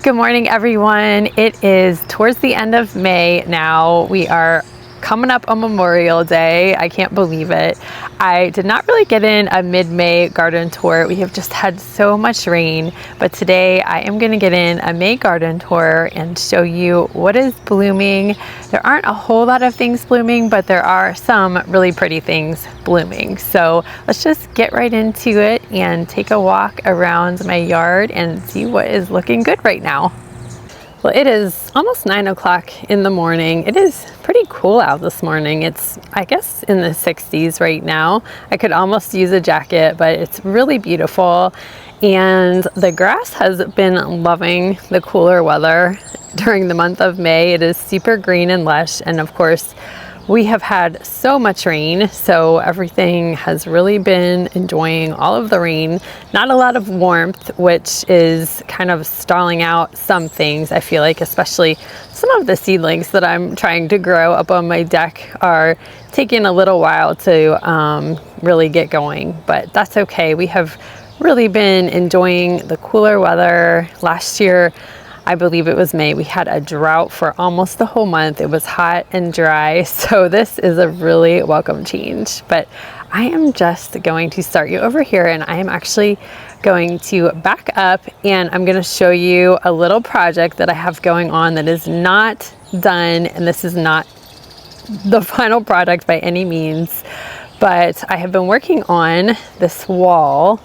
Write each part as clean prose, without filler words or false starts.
Good morning, everyone. It is towards the end of May now. We are coming up on Memorial Day. I can't believe it. I did not really get in a mid-May garden tour. We have just had so much rain, but today I am going to get in a May garden tour and show you what is blooming. There aren't a whole lot of things blooming, but there are some really pretty things blooming. So let's just get right into it and take a walk around my yard and see what is looking good right now. Well, it is almost 9 o'clock in the morning. It is pretty cool out this morning. It's, I guess, in the 60s right now. I could almost use a jacket, but it's really beautiful. And the grass has been loving the cooler weather during the month of May. It is super green and lush. And of course, we have had so much rain, so everything has really been enjoying all of the rain. Not a lot of warmth, which is kind of stalling out some things. I feel like, especially some of the seedlings that I'm trying to grow up on my deck are taking a little while to really get going, but that's okay. We have really been enjoying the cooler weather. Last year, I believe it was May, we had a drought for almost the whole month. It was hot and dry, so this is a really welcome change. But I am just going to start you over here, and I am actually going to back up and I'm going to show you a little project that I have going on that is not done, and this is not the final product by any means, but I have been working on this wall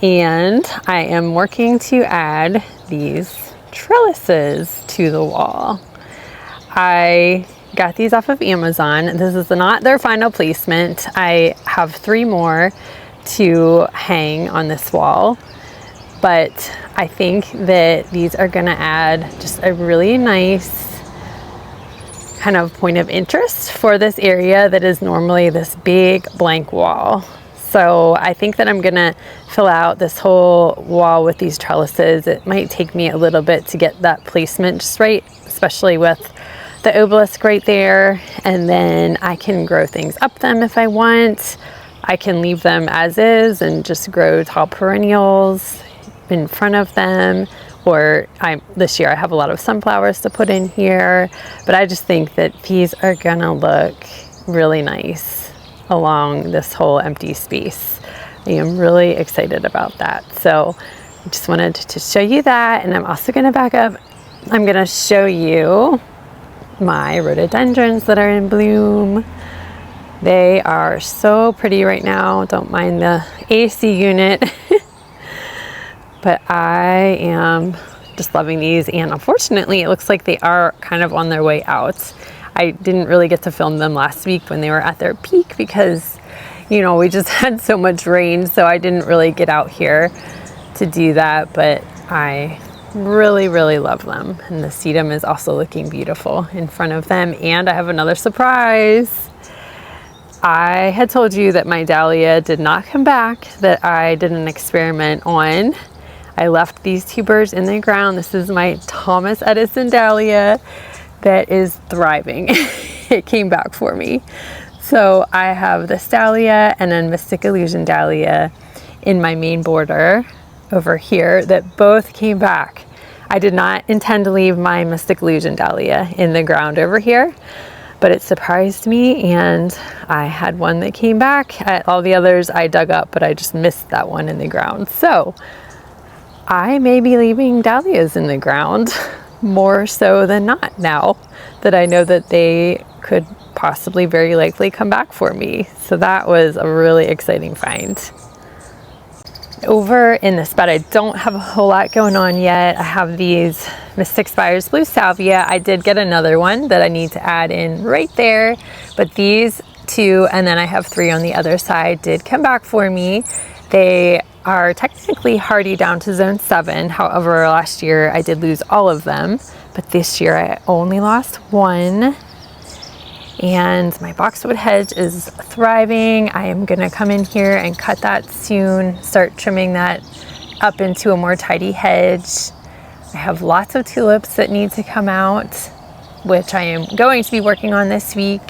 and I am working to add these trellises to the wall. I got these off of Amazon. This is not their final placement. I have 3 more to hang on this wall, but I think that these are going to add just a really nice kind of point of interest for this area that is normally this big blank wall. So I think that I'm gonna fill out this whole wall with these trellises. It might take me a little bit to get that placement just right, especially with the obelisk right there. And then I can grow things up them if I want. I can leave them as is and just grow tall perennials in front of them. Or this year I have a lot of sunflowers to put in here, but I just think that these are gonna look really nice along this whole empty space. I am really excited about that. So I just wanted to show you that, and I'm also going to back up. I'm going to show you my rhododendrons that are in bloom. They are so pretty right now. Don't mind the AC unit, but I am just loving these, and unfortunately it looks like they are kind of on their way out. I didn't really get to film them last week when they were at their peak because, you know, we just had so much rain, so I didn't really get out here to do that, but I really, really love them. And the sedum is also looking beautiful in front of them. And I have another surprise. I had told you that my dahlia did not come back, that I did an experiment on. I left these tubers in the ground. This is my Thomas Edison dahlia that is thriving. It came back for me. So I have this dahlia and then Mystic Illusion dahlia in my main border over here that both came back. I did not intend to leave my Mystic Illusion dahlia in the ground over here, but it surprised me and I had one that came back. All the others I dug up, but I just missed that one in the ground. So I may be leaving dahlias in the ground more so than not now that I know that they could possibly very likely come back for me. So that was a really exciting find. Over in this bed, I don't have a whole lot going on yet. I have these Mystic Spires Blue Salvia. I did get another one that I need to add in right there, but these 2, and then I have 3 on the other side, did come back for me. They are technically hardy down to zone 7. However, last year I did lose all of them, but this year I only lost 1. And my boxwood hedge is thriving. I am gonna come in here and cut that soon, start trimming that up into a more tidy hedge. I have lots of tulips that need to come out, which I am going to be working on this week.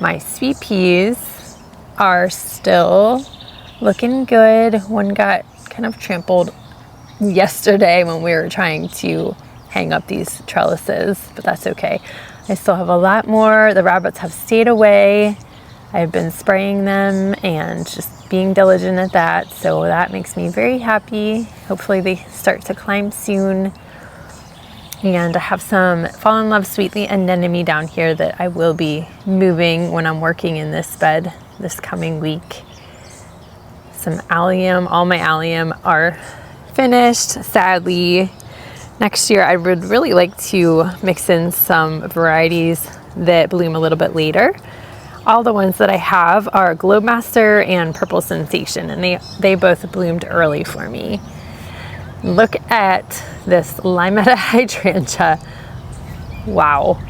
My sweet peas are still looking good. One got kind of trampled yesterday when we were trying to hang up these trellises, but that's okay. I still have a lot more. The rabbits have stayed away. I've been spraying them and just being diligent at that, so that makes me very happy. Hopefully they start to climb soon. And I have some Fall in Love Sweetly anemone down here that I will be moving when I'm working in this bed this coming week. Some allium. All my allium are finished, sadly. Next year I would really like to mix in some varieties that bloom a little bit later. All the ones that I have are Globemaster and Purple Sensation, and they both bloomed early for me. Look at this Limetta hydrangea. Wow.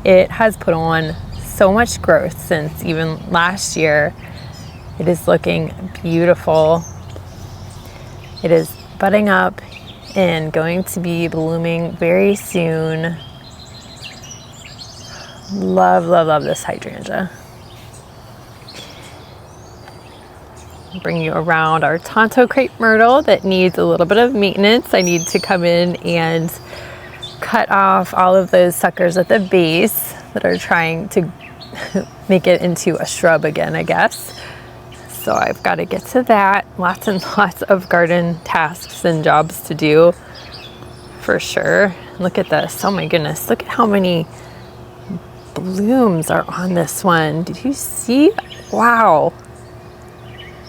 It has put on so much growth since even last year. It is looking beautiful. It is budding up and going to be blooming very soon. Love, love, love this hydrangea. Bring you around our Tonto crepe myrtle that needs a little bit of maintenance. I need to come in and cut off all of those suckers at the base that are trying to make it into a shrub again, I guess. So I've got to get to that. Lots and lots of garden tasks and jobs to do for sure. Look at this. Oh my goodness. Look at how many blooms are on this one. Did you see? Wow.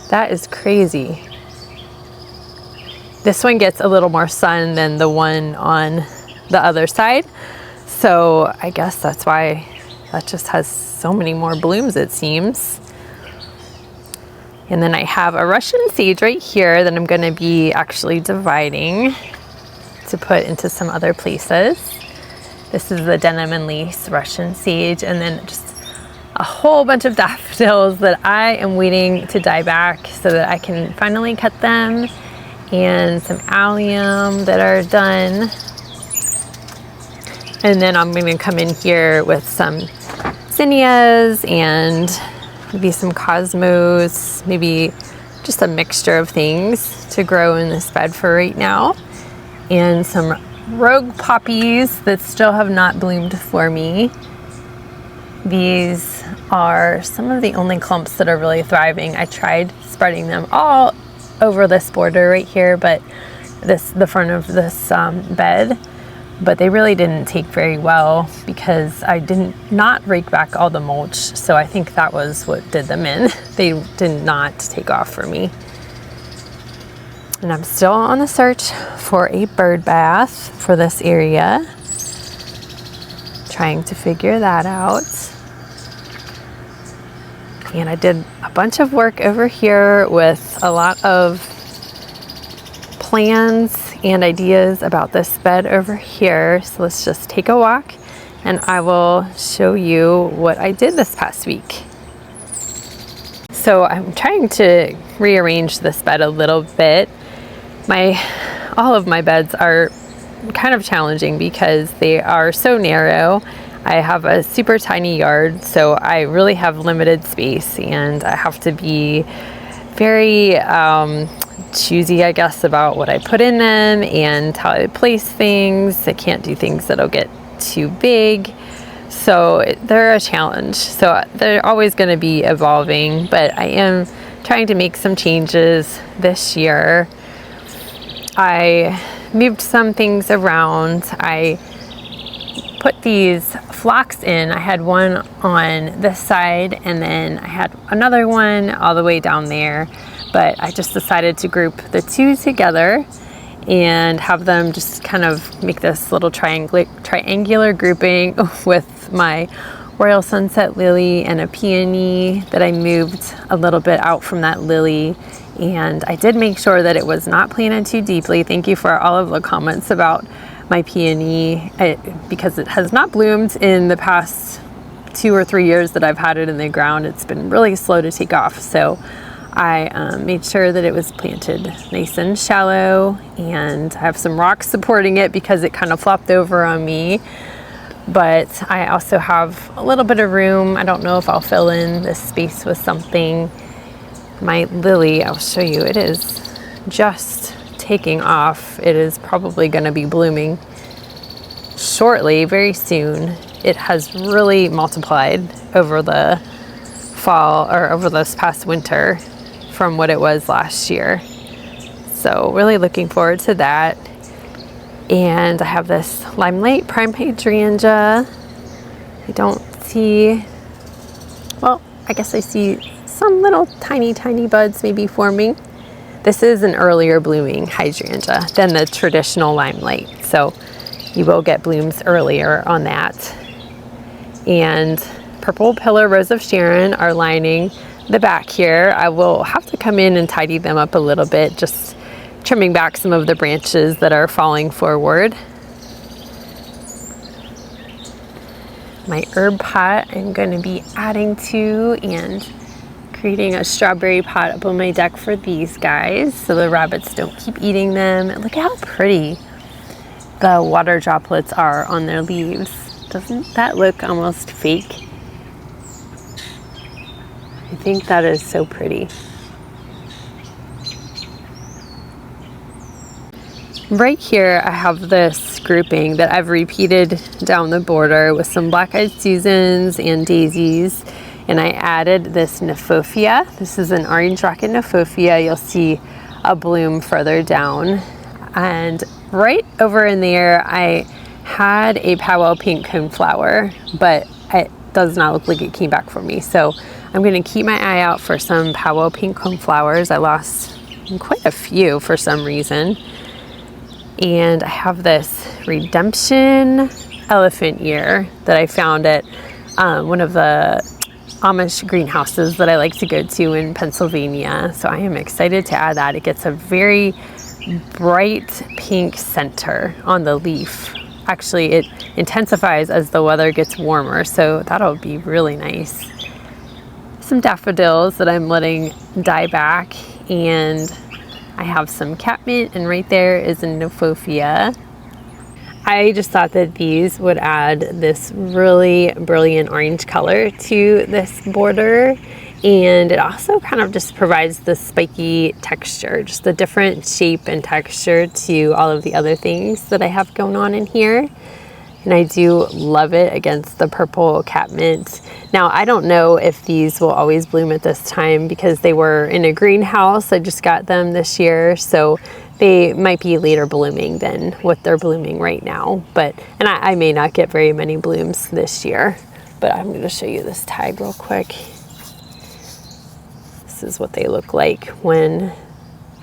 That is crazy. This one gets a little more sun than the one on the other side. So I guess that's why that just has so many more blooms, it seems. And then I have a Russian sage right here that I'm going to be actually dividing to put into some other places. This is the Denim and Lace Russian sage, and then just a whole bunch of daffodils that I am waiting to die back so that I can finally cut them, and some allium that are done. And then I'm going to come in here with some zinnias and maybe some cosmos, maybe just a mixture of things to grow in this bed for right now. And some rogue poppies that still have not bloomed for me. These are some of the only clumps that are really thriving. I tried spreading them all over this border right here, but the front of this bed, but they really didn't take very well because I did not rake back all the mulch. So I think that was what did them in. They did not take off for me. And I'm still on the search for a bird bath for this area. Trying to figure that out. And I did a bunch of work over here with a lot of plans and ideas about this bed over here. So let's just take a walk and I will show you what I did this past week. So I'm trying to rearrange this bed a little bit. All of my beds are kind of challenging because they are so narrow. I have a super tiny yard, so I really have limited space, and I have to be very choosy, I guess, about what I put in them and how I place things. I can't do things that'll get too big, so they're a challenge. So they're always going to be evolving, but I am trying to make some changes this year. I moved some things around. I put these flocks in. I had one on this side and then I had another one all the way down there, but I just decided to group the two together and have them just kind of make this little triangular grouping with my Royal Sunset Lily and a peony that I moved a little bit out from that lily. And I did make sure that it was not planted too deeply. Thank you for all of the comments about my peony, because it has not bloomed in the past 2 or 3 years that I've had it in the ground. It's been really slow to take off. So I made sure that it was planted nice and shallow, and I have some rocks supporting it because it kind of flopped over on me. But I also have a little bit of room. I don't know if I'll fill in this space with something. My lily, I'll show you, it is just taking off. It is probably going to be blooming shortly, very soon. It has really multiplied over the fall, or over this past winter, from what it was last year. So really looking forward to that. And I have this Limelight Prime Hydrangea. I don't see, well, I guess I see some little tiny buds maybe forming. This is an earlier blooming hydrangea than the traditional Limelight, so you will get blooms earlier on that. And Purple Pillar Rose of Sharon are lining the back here. I will have to come in and tidy them up a little bit, just trimming back some of the branches that are falling forward. My herb pot I'm going to be adding to, and creating a strawberry pot up on my deck for these guys so the rabbits don't keep eating them. Look at how pretty the water droplets are on their leaves. Doesn't that look almost fake? I think that is so pretty. Right here I have this grouping that I've repeated down the border with some black-eyed Susans and daisies, and I added this Knifophia. This is an orange rocket Knifophia. You'll see a bloom further down, and right over in there I had a powwow pink coneflower, but it does not look like it came back for me, so I'm going to keep my eye out for some powwow pink coneflowers. I lost quite a few for some reason. And I have this Redemption elephant ear that I found at one of the Amish greenhouses that I like to go to in Pennsylvania. So I am excited to add that. It gets a very bright pink center on the leaf. Actually, it intensifies as the weather gets warmer, so that'll be really nice. Some daffodils that I'm letting die back, and I have some catmint, and right there is a Knifophia. I just thought that these would add this really brilliant orange color to this border, and it also kind of just provides the spiky texture, just a different shape and texture to all of the other things that I have going on in here. And I do love it against the purple catmint. Now, I don't know if these will always bloom at this time because they were in a greenhouse. I just got them this year, so they might be later blooming than what they're blooming right now. And I may not get very many blooms this year, but I'm going to show you this tag real quick. This is what they look like when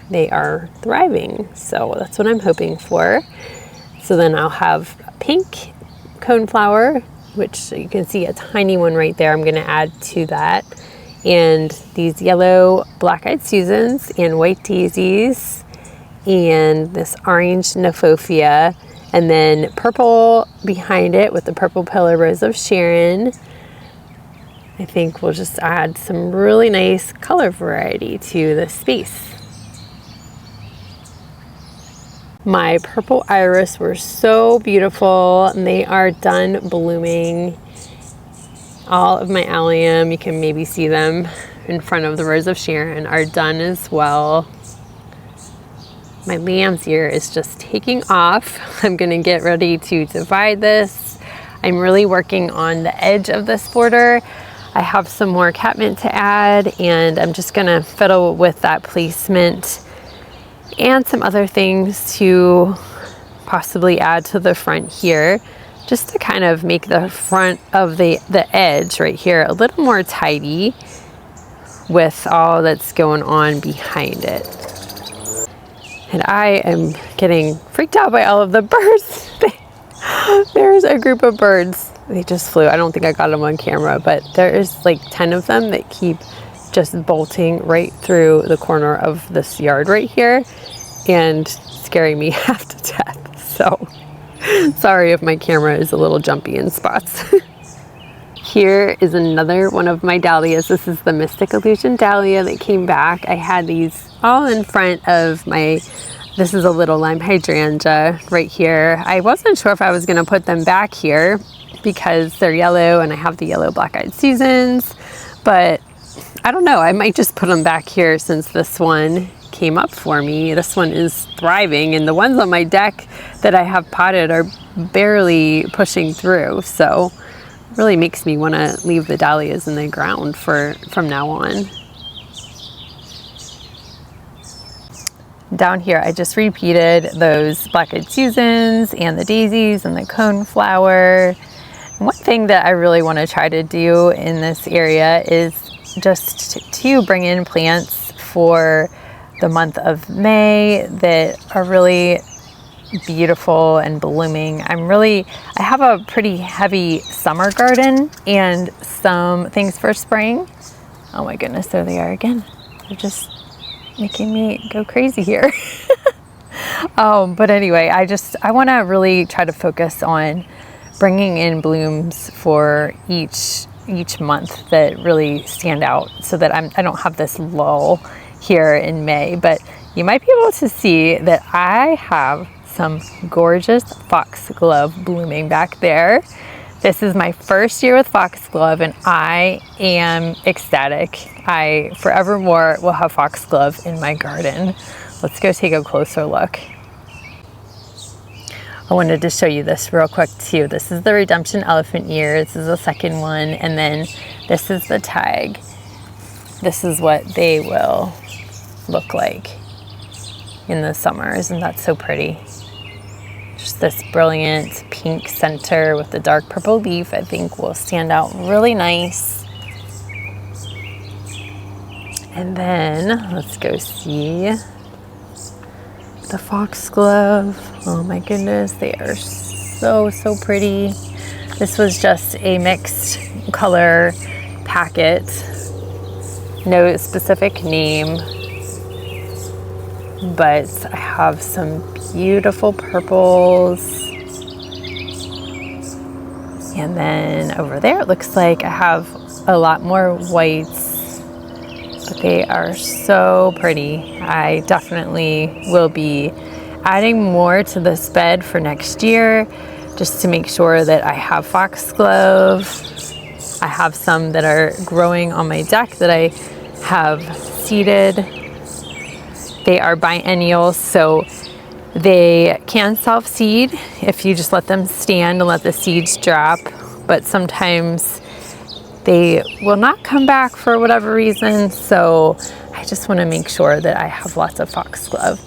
they are thriving. So that's what I'm hoping for. So then I'll have pink coneflower, which you can see a tiny one right there. I'm going to add to that. And these yellow black-eyed Susans and white daisies, and this orange Knifophia, and then purple behind it with the Purple Pillar Rose of Sharon. I think we'll just add some really nice color variety to the space. My purple iris were so beautiful, and they are done blooming. All of my allium, you can maybe see them in front of the Rose of Sharon, are done as well. My lamb's ear is just taking off. I'm going to get ready to divide this. I'm really working on the edge of this border. I have some more catmint to add, and I'm just going to fiddle with that placement and some other things to possibly add to the front here, just to kind of make the front of the edge right here a little more tidy with all that's going on behind it. And I am getting freaked out by all of the birds. There's a group of birds. They just flew. I don't think I got them on camera, but there is like 10 of them that keep just bolting right through the corner of this yard right here and scaring me half to death. So sorry if my camera is a little jumpy in spots. Here is another one of my dahlias. This is the Mystic Illusion dahlia that came back. I had these all in front of my, this is a little lime hydrangea right here. I wasn't sure if I was going to put them back here because they're yellow and I have the yellow black-eyed Susans, but I don't know, I might just put them back here since this one came up for me. This one is thriving, and the ones on my deck that I have potted are barely pushing through. So it really makes me want to leave the dahlias in the ground from now on. Down here, I just repeated those Black-Eyed Susans and the daisies and the coneflower. One thing that I really want to try to do in this area is just to bring in plants for the month of May that are really beautiful and blooming. I have a pretty heavy summer garden and some things for spring. Oh my goodness, there they are again. They're just making me go crazy here. But anyway, I want to really try to focus on bringing in blooms for each month that really stand out, so that I don't have this lull here in May. But you might be able to see that I have some gorgeous foxglove blooming back there. This is my first year with foxglove, and I am ecstatic. I forevermore will have foxglove in my garden. Let's go take a closer look. I wanted to show you this real quick too. This is the Redemption Elephant Ear. This is the second one, and then this is the tag. This is what they will look like in the summer. Isn't that so pretty? Just this brilliant pink center with the dark purple leaf, I think will stand out really nice. And then let's go see the foxglove. Oh my goodness, they are so pretty. This was just a mixed color packet, no specific name, but I have some beautiful purples. And then over there it looks like I have a lot more whites, but they are so pretty. I definitely will be adding more to this bed for next year, just to make sure that I have foxglove. I have some that are growing on my deck that I have seeded. They are biennials, so they can self-seed if you just let them stand and let the seeds drop, but sometimes they will not come back for whatever reason. So I just want to make sure that I have lots of foxglove.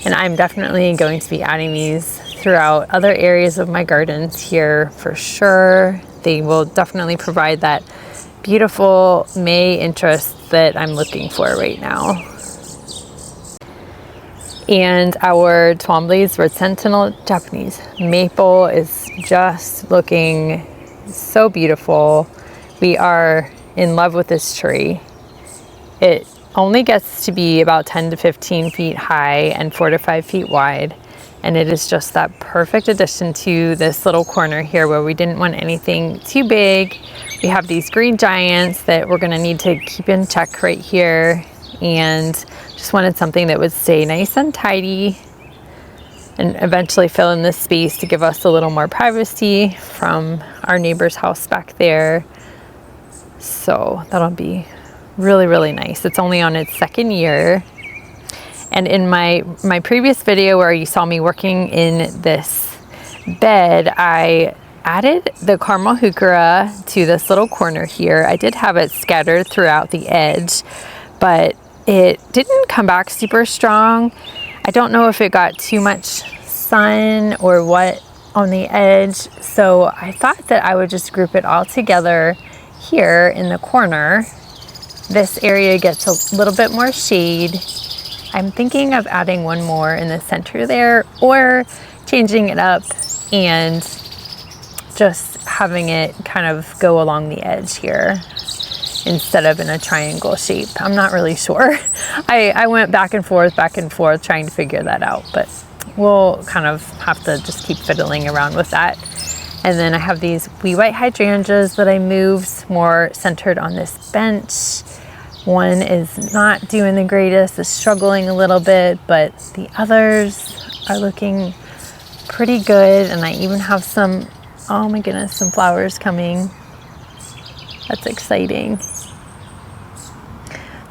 And I'm definitely going to be adding these throughout other areas of my gardens here for sure. They will definitely provide that beautiful May interest that I'm looking for right now. And our Twombly's Red Sentinel Japanese Maple is just looking so beautiful. We are in love with this tree. It only gets to be about 10 to 15 feet high and 4 to 5 feet wide. And it is just that perfect addition to this little corner here where we didn't want anything too big. We have these green giants that we're gonna need to keep in check right here, and just wanted something that would stay nice and tidy and eventually fill in this space to give us a little more privacy from our neighbor's house back there. So that'll be really nice. It's only on its second year. And in my previous video where you saw me working in this bed, I added the caramel heuchera to this little corner here. I did have it scattered throughout the edge, but it didn't come back super strong. I don't know if it got too much sun or what on the edge. So I thought that I would just group it all together here in the corner. This area gets a little bit more shade. I'm thinking of adding one more in the center there, or changing it up and just having it kind of go along the edge here instead of in a triangle shape. I'm not really sure. I went back and forth trying to figure that out, but we'll kind of have to just keep fiddling around with that. And then I have these wee white hydrangeas that I moved more centered on this bench. One is not doing the greatest, is struggling a little bit, but the others are looking pretty good. And I even have some, oh my goodness, some flowers coming. That's exciting.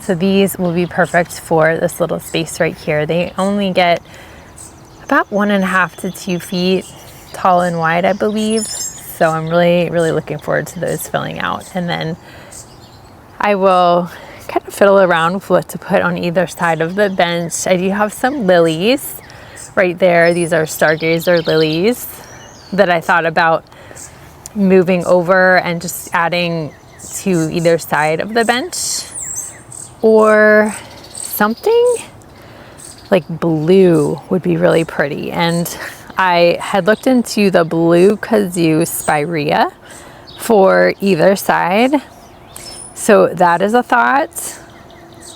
So these will be perfect for this little space right here. They only get about 1.5 to 2 feet tall and wide, I believe. So I'm really, really looking forward to those filling out. And then I will kind of fiddle around with what to put on either side of the bench. I do have some lilies right there. These are stargazer lilies that I thought about moving over and just adding to either side of the bench, or something like blue would be really pretty. And I had looked into the blue kazoo spirea for either side. So that is a thought.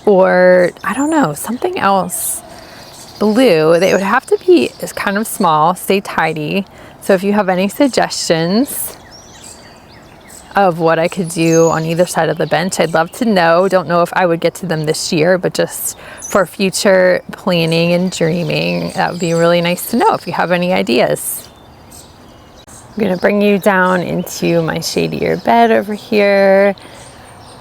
Or I don't know, something else. Blue, they would have to be kind of small, stay tidy. So if you have any suggestions of what I could do on either side of the bench, I'd love to know. Don't know if I would get to them this year, but just for future planning and dreaming, that would be really nice to know if you have any ideas. I'm gonna bring you down into my shadier bed over here.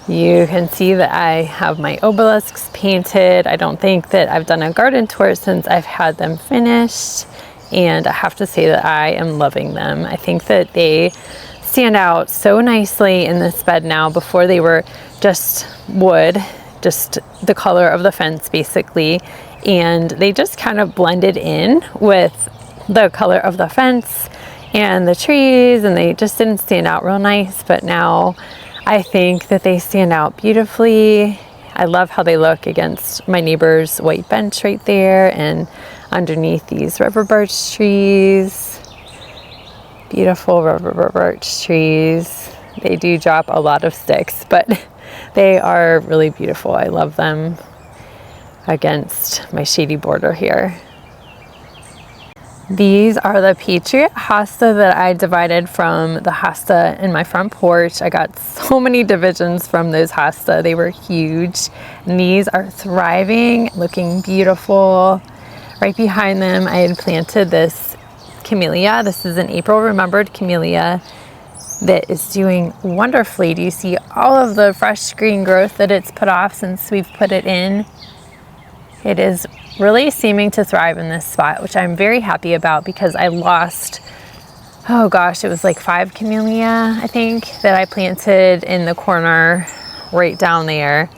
You can see that I have my obelisks painted. I don't think that I've done a garden tour since I've had them finished, and I have to say that I am loving them. I think that they stand out so nicely in this bed now. Before they were just wood, just the color of the fence basically, and they just kind of blended in with the color of the fence and the trees, and they just didn't stand out real nice. But now I think that they stand out beautifully. I love how they look against my neighbor's white bench right there and underneath these river birch trees. Beautiful river birch trees. They do drop a lot of sticks, but they are really beautiful. I love them against my shady border here. These are the Patriot hosta that I divided from the hosta in my front porch. I got so many divisions from those hosta. They were huge. And these are thriving, looking beautiful. Right behind them, I had planted this camellia. This is an April remembered camellia that is doing wonderfully. Do you see all of the fresh green growth that it's put off since we've put it in? It is really seeming to thrive in this spot, which I'm very happy about, because I lost, oh gosh, it was like 5 camellia, I think, that I planted in the corner right down there.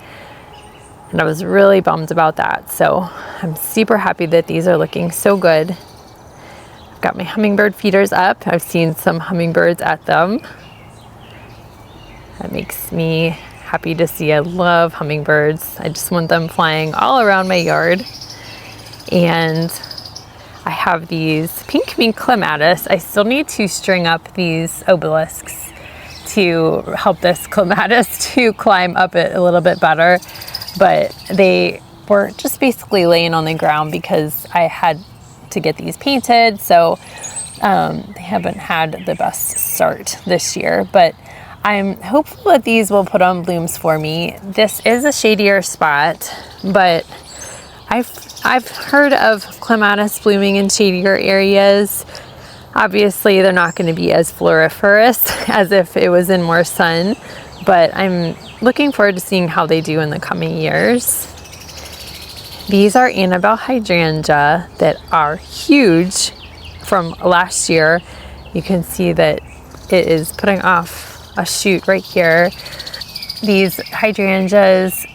And I was really bummed about that. So I'm super happy that these are looking so good. I've got my hummingbird feeders up. I've seen some hummingbirds at them. That makes me happy to see. I love hummingbirds. I just want them flying all around my yard. And I have these pink clematis. I still need to string up these obelisks to help this clematis to climb up it a little bit better. But they were just basically laying on the ground because I had to get these painted. So they haven't had the best start this year, but I'm hopeful that these will put on blooms for me. This is a shadier spot, but I've heard of clematis blooming in shadier areas. Obviously, they're not going to be as floriferous as if it was in more sun, but I'm looking forward to seeing how they do in the coming years. These are Annabelle hydrangea that are huge from last year. You can see that it is putting off a shoot right here. These hydrangeas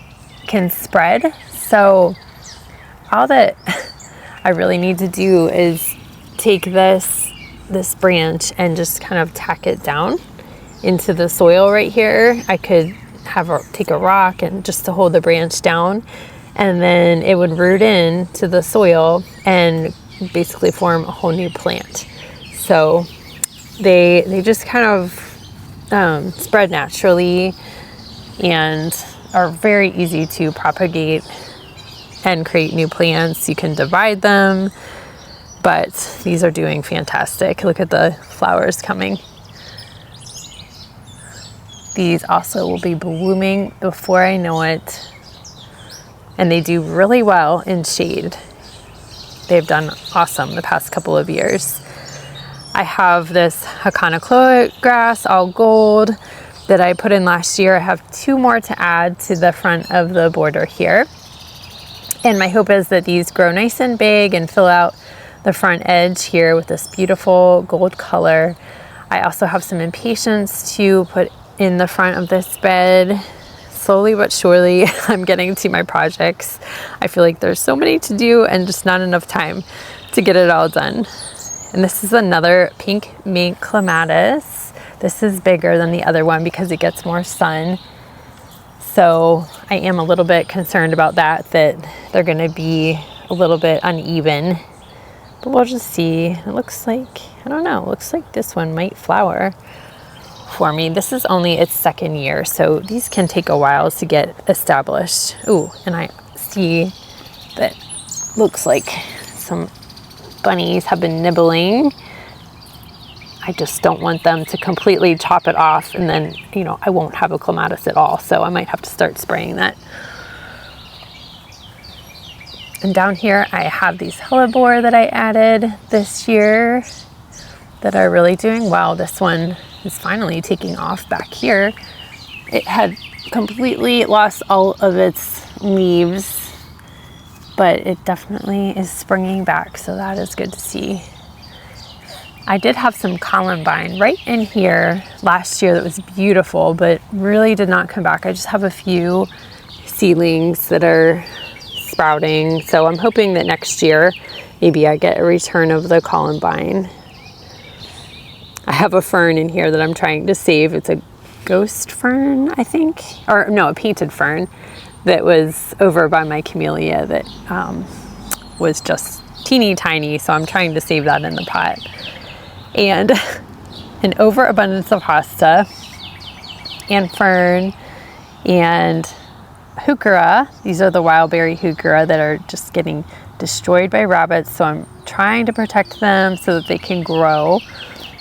can spread, so all that I really need to do is take this branch and just kind of tack it down into the soil right here. I could take a rock and just to hold the branch down, and then it would root in to the soil and basically form a whole new plant. So they just kind of spread naturally and are very easy to propagate and create new plants. You can divide them, but these are doing fantastic. Look at the flowers coming. These also will be blooming before I know it, and they do really well in shade. They've done awesome the past couple of years. I have this Hakana clover grass, all gold, that I put in last year. I have 2 more to add to the front of the border here. And my hope is that these grow nice and big and fill out the front edge here with this beautiful gold color. I also have some impatiens to put in the front of this bed. Slowly but surely, I'm getting to my projects. I feel like there's so many to do and just not enough time to get it all done. And this is another pink mink clematis. This is bigger than the other one because it gets more sun. So I am a little bit concerned about that they're gonna be a little bit uneven. But we'll just see. It looks like, I don't know, it looks like this one might flower for me. This is only its 2nd year, so these can take a while to get established. Ooh, and I see that looks like some bunnies have been nibbling. I just don't want them to completely chop it off and then, you know, I won't have a clematis at all. So I might have to start spraying that. And down here I have these hellebore that I added this year that are really doing well. This one is finally taking off back here. It had completely lost all of its leaves, but it definitely is springing back. So that is good to see. I did have some columbine right in here last year that was beautiful, but really did not come back. I just have a few seedlings that are sprouting. So I'm hoping that next year, maybe I get a return of the columbine. I have a fern in here that I'm trying to save. It's a ghost fern, I think, or no, a painted fern that was over by my camellia that was just teeny tiny. So I'm trying to save that in the pot. And an overabundance of hosta and fern and heuchera. These are the wild berry heuchera that are just getting destroyed by rabbits. So I'm trying to protect them so that they can grow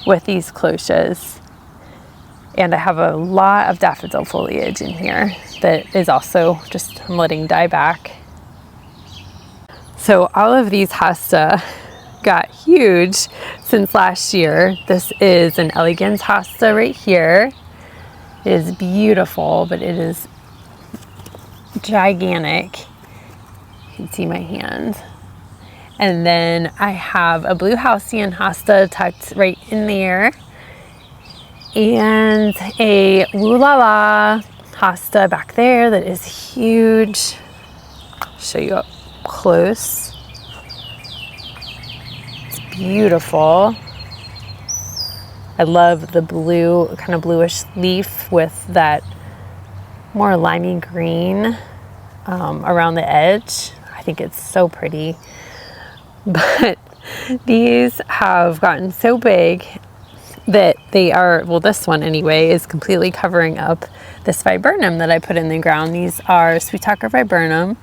with these cloches. And I have a lot of daffodil foliage in here that is also just, I'm letting die back. So all of these hosta got huge since last year. This is an elegans hosta right here. It is beautiful, but it is gigantic. You can see my hand. And then I have a blue halcyon hosta tucked right in there, and a Woo La La hosta back there that is huge. I'll show you up close. Beautiful. I love the blue, kind of bluish leaf with that more limey green around the edge. I think it's so pretty. But these have gotten so big that they are, well, this one anyway, is completely covering up this viburnum that I put in the ground. These are sweet talker viburnum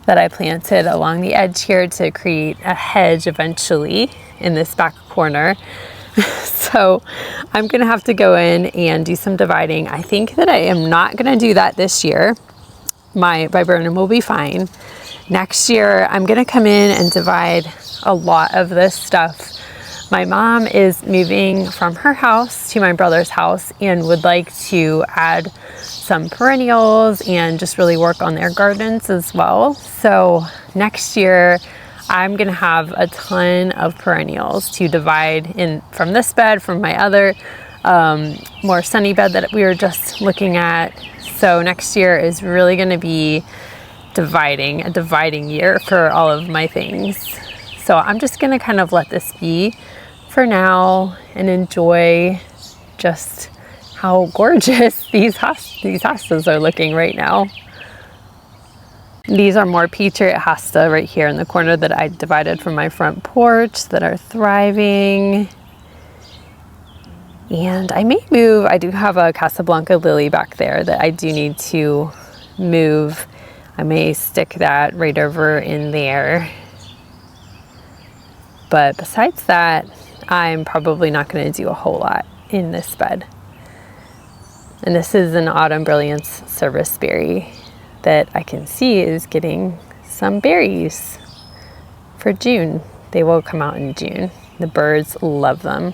that I planted along the edge here to create a hedge eventually in this back corner. So I'm gonna have to go in and do some dividing. I think that I am not gonna do that this year. My viburnum will be fine. Next year, I'm gonna come in and divide a lot of this stuff. My mom is moving from her house to my brother's house and would like to add some perennials and just really work on their gardens as well. So next year, I'm gonna have a ton of perennials to divide in from this bed, from my other more sunny bed that we were just looking at. So next year is really gonna be a dividing year for all of my things. So I'm just gonna kind of let this be for now and enjoy just how gorgeous these hostas are looking right now. These are more Patriot hosta right here in the corner that I divided from my front porch that are thriving. And I may move, I do have a Casablanca lily back there that I do need to move. I may stick that right over in there. But besides that, I'm probably not going to do a whole lot in this bed. And this is an Autumn Brilliance service berry that I can see is getting some berries for June. They will come out in June. The birds love them.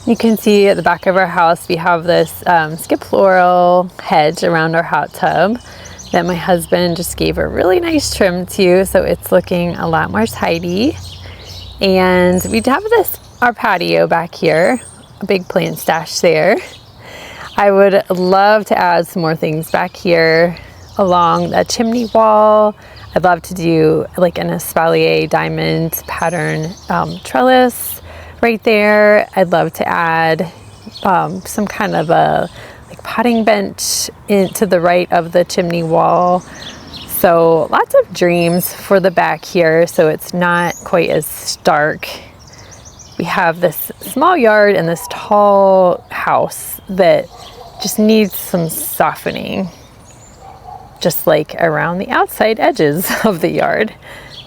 You can see at the back of our house, we have this skip floral hedge around our hot tub that my husband just gave a really nice trim to, so it's looking a lot more tidy. And we have our patio back here, a big plant stash there. I would love to add some more things back here along the chimney wall. I'd love to do like an espalier diamond pattern trellis right there. I'd love to add some kind of a potting bench to the right of the chimney wall. So lots of dreams for the back here, so it's not quite as stark. We have this small yard and this tall house that just needs some softening, just like around the outside edges of the yard.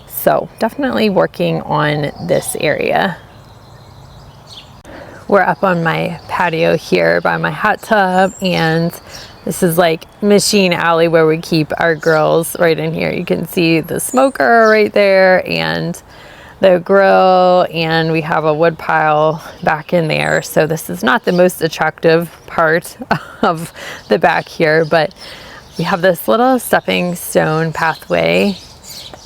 So definitely working on this area. We're up on my patio here by my hot tub, and this is like machine alley where we keep our grills right in here. You can see the smoker right there and the grill, and we have a wood pile back in there. So this is not the most attractive part of the back here, but we have this little stepping stone pathway,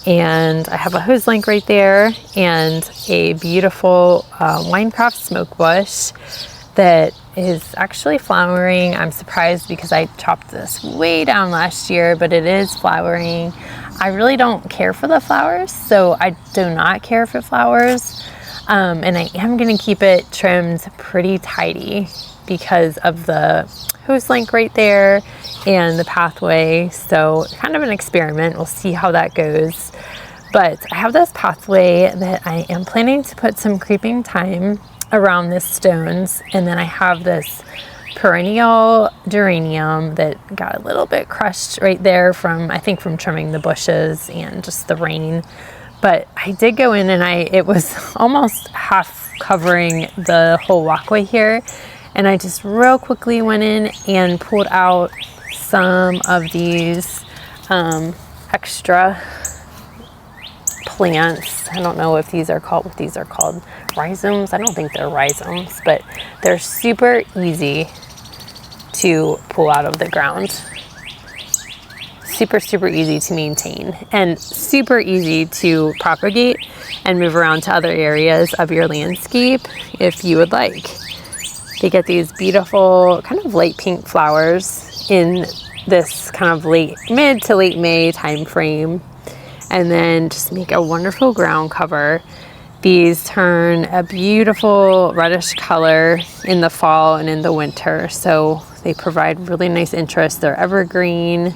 and I have a hose link right there and a beautiful Winecraft smoke bush that is actually flowering. I'm surprised because I chopped this way down last year, but it is flowering. I really don't care for the flowers, so I do not care for flowers. And I am gonna keep it trimmed pretty tidy because of the hose link right there and the pathway. So kind of an experiment. We'll see how that goes. But I have this pathway that I am planning to put some creeping thyme around the stones, and then I have this perennial geranium that got a little bit crushed right there from, I think, from trimming the bushes and just the rain. But I did go in and it was almost half covering the whole walkway here, and I just real quickly went in and pulled out some of these extra plants. I don't know if these are called, what these are called, rhizomes. I don't think they're rhizomes, but they're super easy to pull out of the ground. Super, super easy to maintain and super easy to propagate and move around to other areas of your landscape if you would like. They get these beautiful kind of light pink flowers in this kind of mid to late May time frame, and then just make a wonderful ground cover. These turn a beautiful reddish color in the fall and in the winter, so they provide really nice interest. They're evergreen.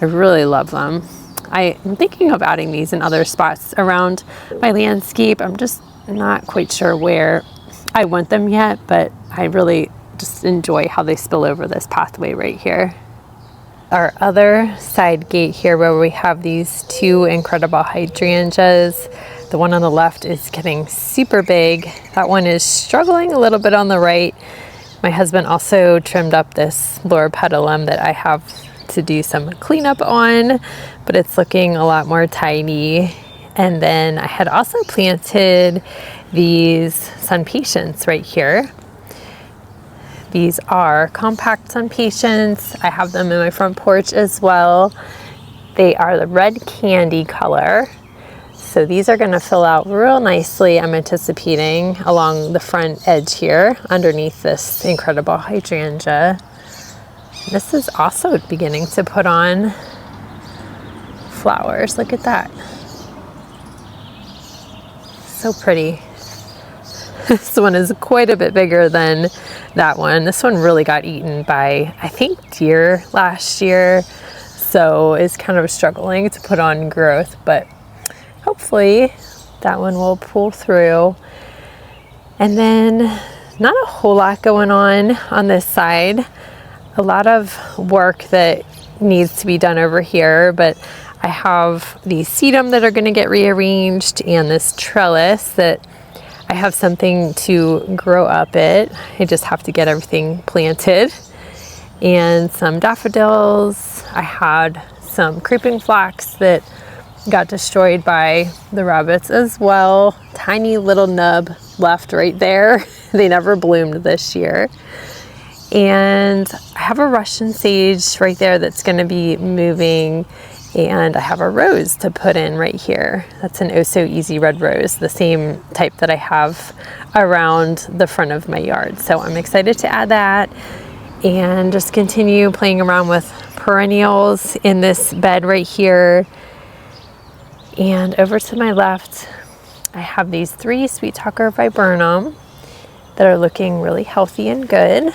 I really love them. I'm thinking of adding these in other spots around my landscape. I'm just not quite sure where I want them yet, but I really just enjoy how they spill over this pathway right here. Our other side gate here, where we have these two incredible hydrangeas. The one on the left is getting super big. That one is struggling a little bit on the right. My husband also trimmed up this loropetalum that I have to do some cleanup on, but it's looking a lot more tidy. And then I had also planted these sun patience right here. These are compact sun patience. I have them in my front porch as well. They are the red candy color. So these are gonna fill out real nicely, I'm anticipating, along the front edge here underneath this incredible hydrangea. This is also beginning to put on flowers. Look at that. So pretty. This one is quite a bit bigger than that one. This one really got eaten by, I think, deer last year, so is kind of struggling to put on growth, but hopefully that one will pull through. And then not a whole lot going on this side. A lot of work that needs to be done over here, but I have these sedum that are going to get rearranged and this trellis that I have something to grow up it. I just have to get everything planted. And some daffodils. I had some creeping flax that got destroyed by the rabbits as well. Tiny little nub left right there. They never bloomed this year. And I have a Russian sage right there that's going to be moving, and I have a rose to put in right here. That's an Oh So Easy red rose, the same type that I have around the front of my yard. So I'm excited to add that and just continue playing around with perennials in this bed right here. And over to my left, I have these 3 Sweet Talker viburnum that are looking really healthy and good.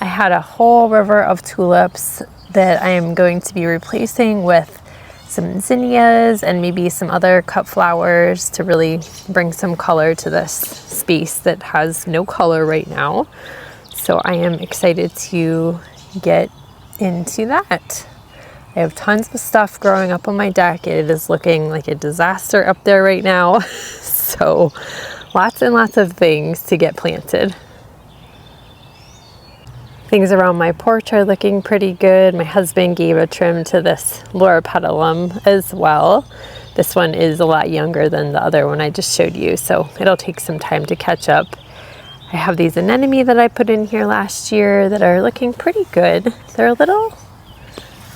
I had a whole river of tulips that I am going to be replacing with some zinnias and maybe some other cut flowers to really bring some color to this space that has no color right now. So I am excited to get into that. I have tons of stuff growing up on my deck. It is looking like a disaster up there right now. So lots and lots of things to get planted. Things around my porch are looking pretty good. My husband gave a trim to this loropetalum as well. This one is a lot younger than the other one I just showed you, so it'll take some time to catch up. I have these anemone that I put in here last year that are looking pretty good. They're a little,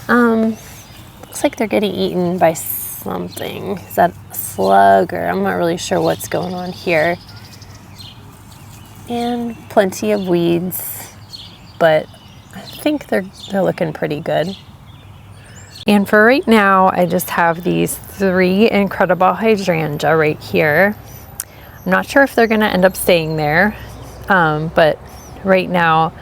looks like they're getting eaten by something. Is that a slug, or I'm not really sure what's going on here. And plenty of weeds, but I think they're looking pretty good. And for right now, I just have these 3 incredible hydrangea right here. I'm not sure if they're gonna end up staying there, but right now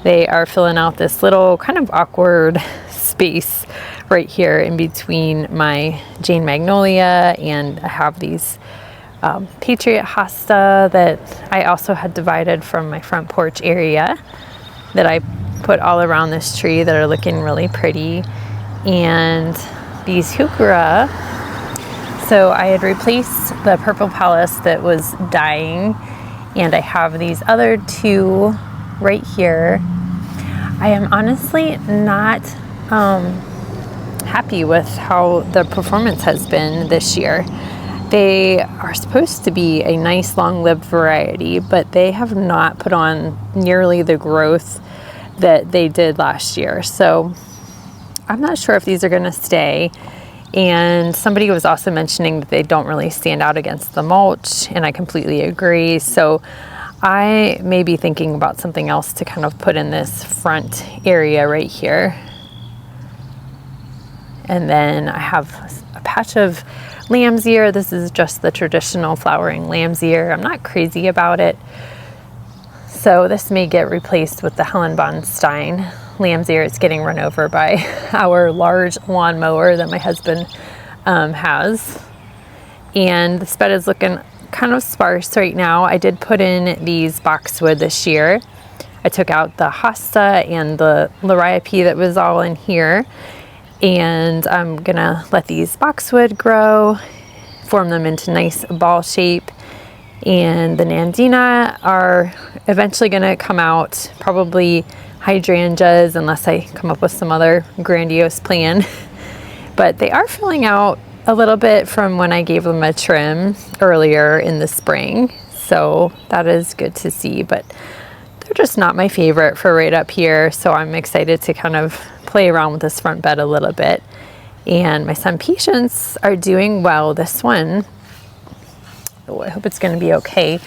they are filling out this little kind of awkward space right here in between my Jane Magnolia, and I have these Patriot Hosta that I also had divided from my front porch area that I put all around this tree that are looking really pretty, and these heuchera. So I had replaced the purple palace that was dying, and I have these other 2 right here. I am honestly not happy with how the performance has been this year. They are supposed to be a nice long-lived variety, but they have not put on nearly the growth that they did last year. So I'm not sure if these are gonna stay. And somebody was also mentioning that they don't really stand out against the mulch, and I completely agree. So I may be thinking about something else to kind of put in this front area right here. And then I have a patch of lamb's ear. This is just the traditional flowering lamb's ear. I'm not crazy about it. So this may get replaced with the Helen Bonstein lamb's ear. It's getting run over by our large lawn mower that my husband has. And this bed is looking kind of sparse right now. I did put in these boxwood this year. I took out the hosta and the liriope that was all in here. And I'm gonna let these boxwood grow, form them into nice ball shape. And the nandina are eventually gonna come out, probably hydrangeas, unless I come up with some other grandiose plan. But they are filling out a little bit from when I gave them a trim earlier in the spring. So that is good to see, but they're just not my favorite for right up here. So I'm excited to kind of play around with this front bed a little bit. And my sun patience are doing well. This one, oh, I hope it's going to be okay.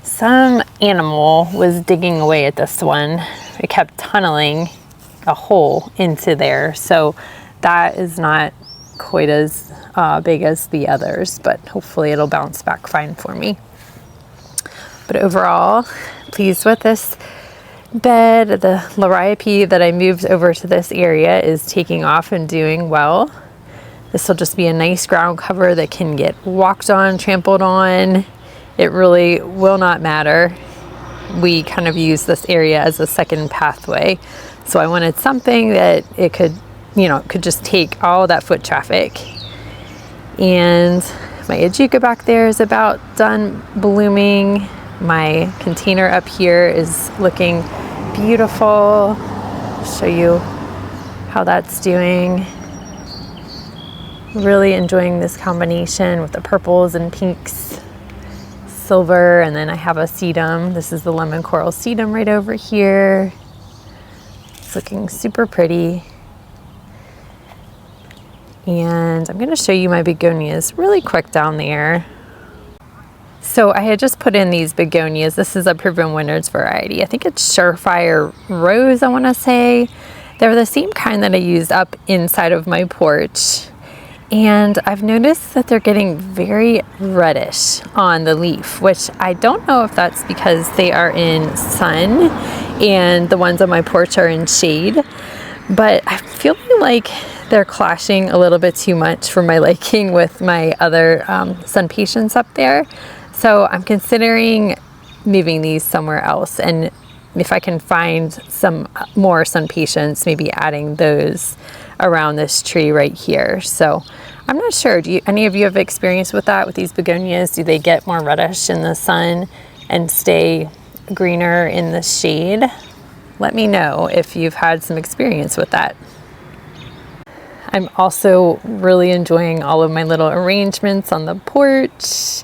Some animal was digging away at this one. It kept tunneling a hole into there. So that is not quite as big as the others, but hopefully it'll bounce back fine for me. But overall, pleased with this bed. The liriope that I moved over to this area is taking off and doing well. This will just be a nice ground cover that can get walked on, trampled on. It really will not matter. We kind of use this area as a second pathway. So I wanted something that it could, you know, could just take all that foot traffic. And my ajuga back there is about done blooming. My container up here is looking beautiful. I'll show you how that's doing. Really enjoying this combination with the purples and pinks. silver, and then I have a sedum. This is the lemon coral sedum right over here. It's looking super pretty. And I'm gonna show you my begonias really quick down there. So I had just put in these begonias. This is a Proven Winners variety. I think it's Surefire Rose, I wanna say. They're the same kind that I used up inside of my porch. And I've noticed that they're getting very reddish on the leaf, which I don't know if that's because they are in sun and the ones on my porch are in shade, but I'm feeling like they're clashing a little bit too much for my liking with my other sun patience up there. So I'm considering moving these somewhere else, and if I can find some more sun patience, maybe adding those around this tree right here. So I'm not sure, any of you have experience with that with these begonias? Do they get more reddish in the sun and stay greener in the shade? Let me know if you've had some experience with that. I'm also really enjoying all of my little arrangements on the porch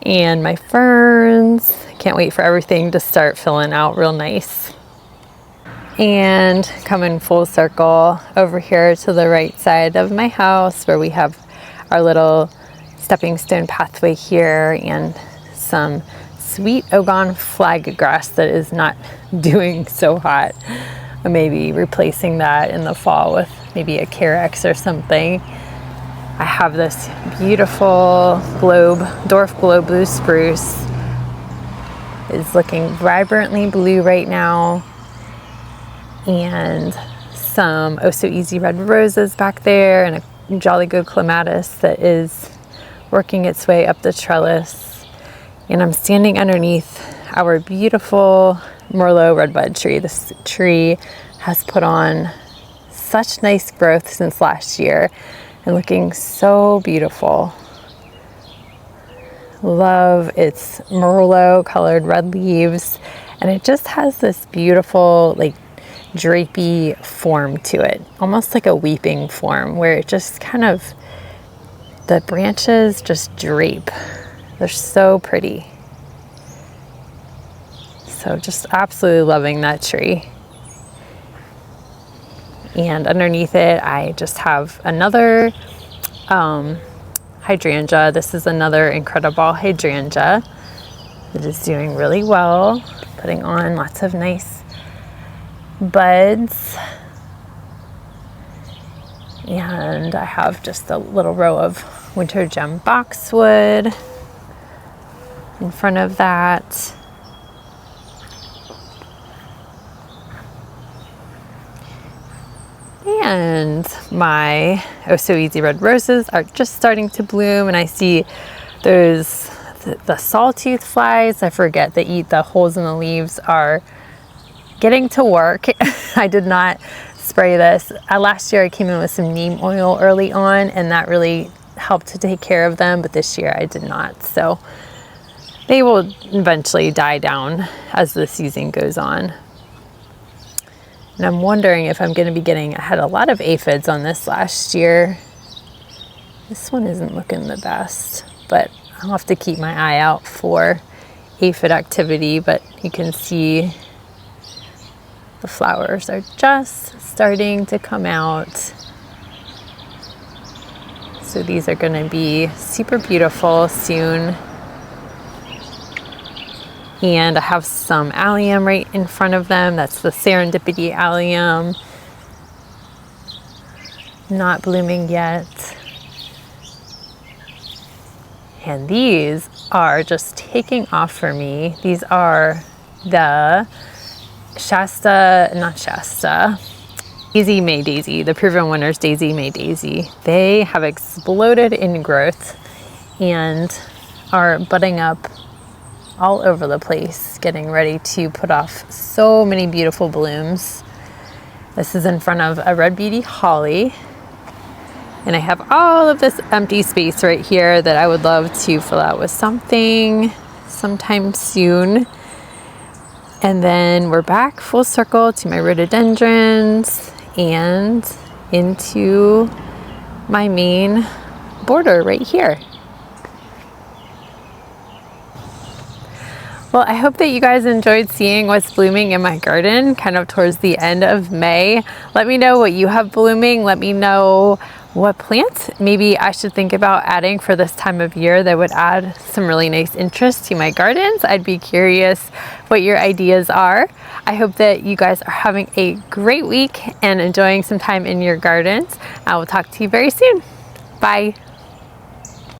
and my ferns. Can't wait for everything to start filling out real nice. And coming full circle over here to the right side of my house, where we have our little stepping stone pathway here and some sweet Ogon flag grass that is not doing so hot. I may be replacing that in the fall with maybe a Carex or something. I have this beautiful dwarf globe blue spruce. It's looking vibrantly blue right now. And some Oh So Easy red roses back there, and a jolly good clematis that is working its way up the trellis. And I'm standing underneath our beautiful Merlot redbud tree. This tree has put on such nice growth since last year and looking so beautiful. Love its Merlot colored red leaves, and it just has this beautiful like drapey form to it, almost like a weeping form, where it just kind of, the branches just drape. They're so pretty. So just absolutely loving that tree. And underneath it, I just have another hydrangea. This is another incredible hydrangea that is doing really well, putting on lots of nice buds. And I have just a little row of winter gem boxwood in front of that. And my Oh So Easy red roses are just starting to bloom, and I see those, the sawtooth flies, I forget, that eat the holes in the leaves, are getting to work. I did not spray this. Last year I came in with some neem oil early on, and that really helped to take care of them, but this year I did not. So they will eventually die down as the season goes on. And I'm wondering if I'm going to be getting, I had a lot of aphids on this last year. This one isn't looking the best, but I'll have to keep my eye out for aphid activity. But you can see the flowers are just starting to come out. So these are going to be super beautiful soon. And I have some allium right in front of them. That's the Serendipity allium. Not blooming yet. And these are just taking off for me. These are the Daisy May Daisy, the Proven Winners Daisy May Daisy. They have exploded in growth and are budding up all over the place, getting ready to put off so many beautiful blooms. This is in front of a red beauty holly, and I have all of this empty space right here that I would love to fill out with something sometime soon. And then we're back full circle to my rhododendrons and into my main border right here. Well, I hope that you guys enjoyed seeing what's blooming in my garden kind of towards the end of May. Let me know what you have blooming. Let me know what plants maybe I should think about adding for this time of year that would add some really nice interest to my gardens. I'd be curious what your ideas are. I hope that you guys are having a great week and enjoying some time in your gardens. I will talk to you very soon. Bye.